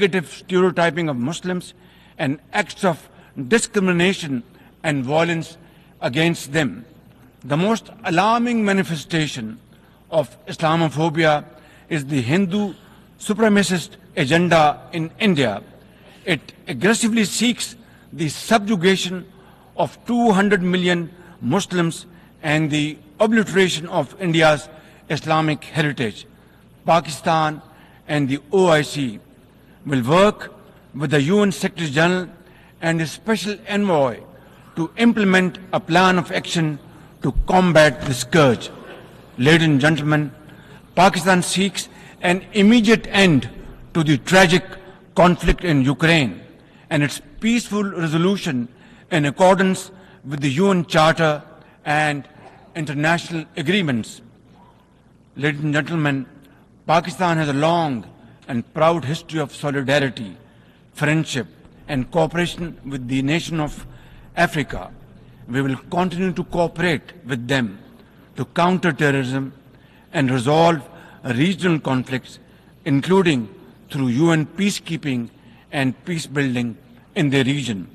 negative stereotyping of Muslims and acts of discrimination and violence against them. The most alarming manifestation of Islamophobia is the Hindu supremacist agenda in India. It aggressively seeks the subjugation of 200 million Muslims and the obliteration of India's Islamic heritage. Pakistan and the OIC will work with the UN Secretary General and the Special Envoy to implement a plan of action to combat the scourge. Ladies and gentlemen, Pakistan seeks an immediate end to the tragic conflict in Ukraine and its peaceful resolution in accordance with the UN Charter and international agreements. Ladies and gentlemen, Pakistan has a long and proud history of solidarity, friendship, and cooperation with the nation of Africa. We will continue to cooperate with them to counter terrorism and resolve regional conflicts, including through UN peacekeeping and peace building in the region.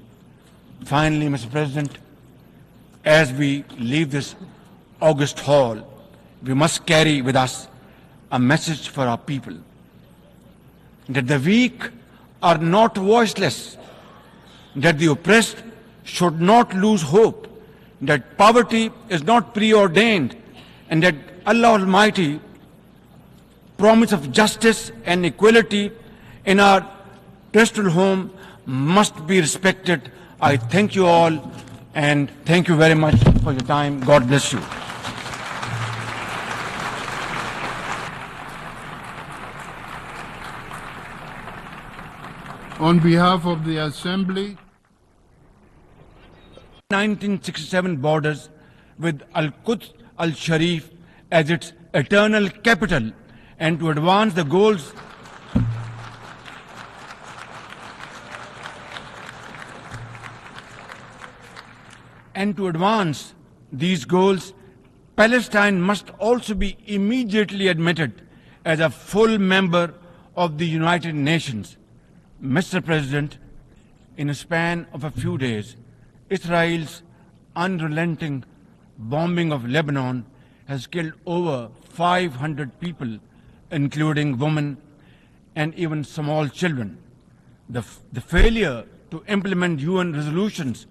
Finally, Mr. President, as we leave this august hall, we must carry with us a message for our people, that the weak are not voiceless, that the oppressed should not lose hope, that poverty is not preordained, and that Allah Almighty promise of justice and equality in our terrestrial home must be respected. I thank you all and thank you very much for your time. God bless you. On behalf of the Assembly, 1967 borders with Al-Quds Al-Sharif as its eternal capital, and to advance the goals these goals, Palestine must also be immediately admitted as a full member of the United Nations. Mr. President, in a span of a few days, Israel's unrelenting bombing of Lebanon has killed over 500 people, including women and even small children. The failure to implement UN resolutions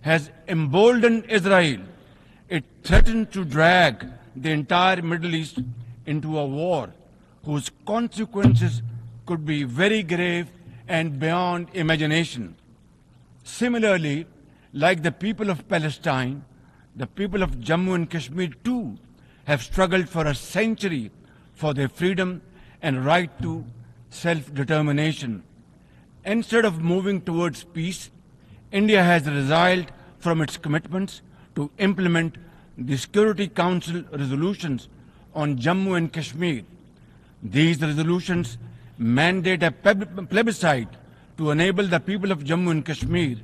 has emboldened Israel. It threatens to drag the entire Middle East into a war whose consequences could be very grave and beyond imagination. Similarly, like the people of Palestine, the people of Jammu and Kashmir too have struggled for a century for their freedom and right to self-determination. Instead of moving towards peace, India has resiled from its commitments to implement the Security Council resolutions on Jammu and Kashmir. These resolutions mandate a plebiscite to enable the people of Jammu and Kashmir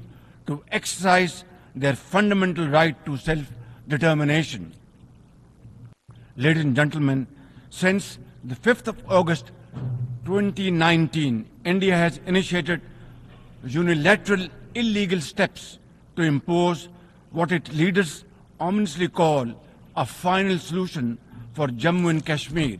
to exercise their fundamental right to self-determination. Ladies and gentlemen, since the 5th of August 2019, India has initiated unilateral illegal steps to impose what its leaders ominously call a final solution for Jammu and Kashmir.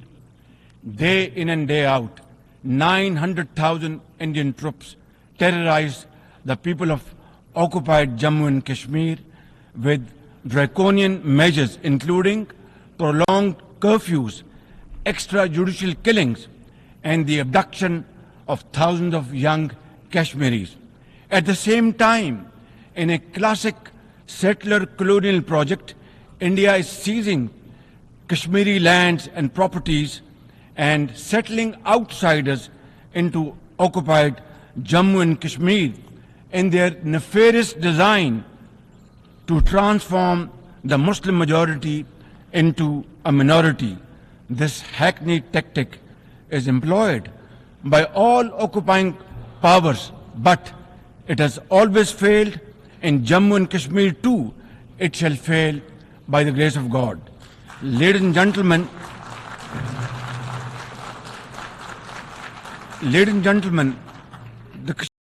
Day in and day out, 900,000 Indian troops terrorized the people of occupied Jammu and Kashmir with draconian measures including prolonged curfews, extrajudicial killings, and the abduction of thousands of young Kashmiris. At the same time, in a classic settler colonial project, India is seizing Kashmiri lands and properties and settling outsiders into occupied Jammu and Kashmir in their nefarious design to transform the Muslim majority into a minority. This hackneyed tactic is employed by all occupying powers, but it has always failed. In Jammu and Kashmir too, it shall fail by the grace of God. Ladies and gentlemen, the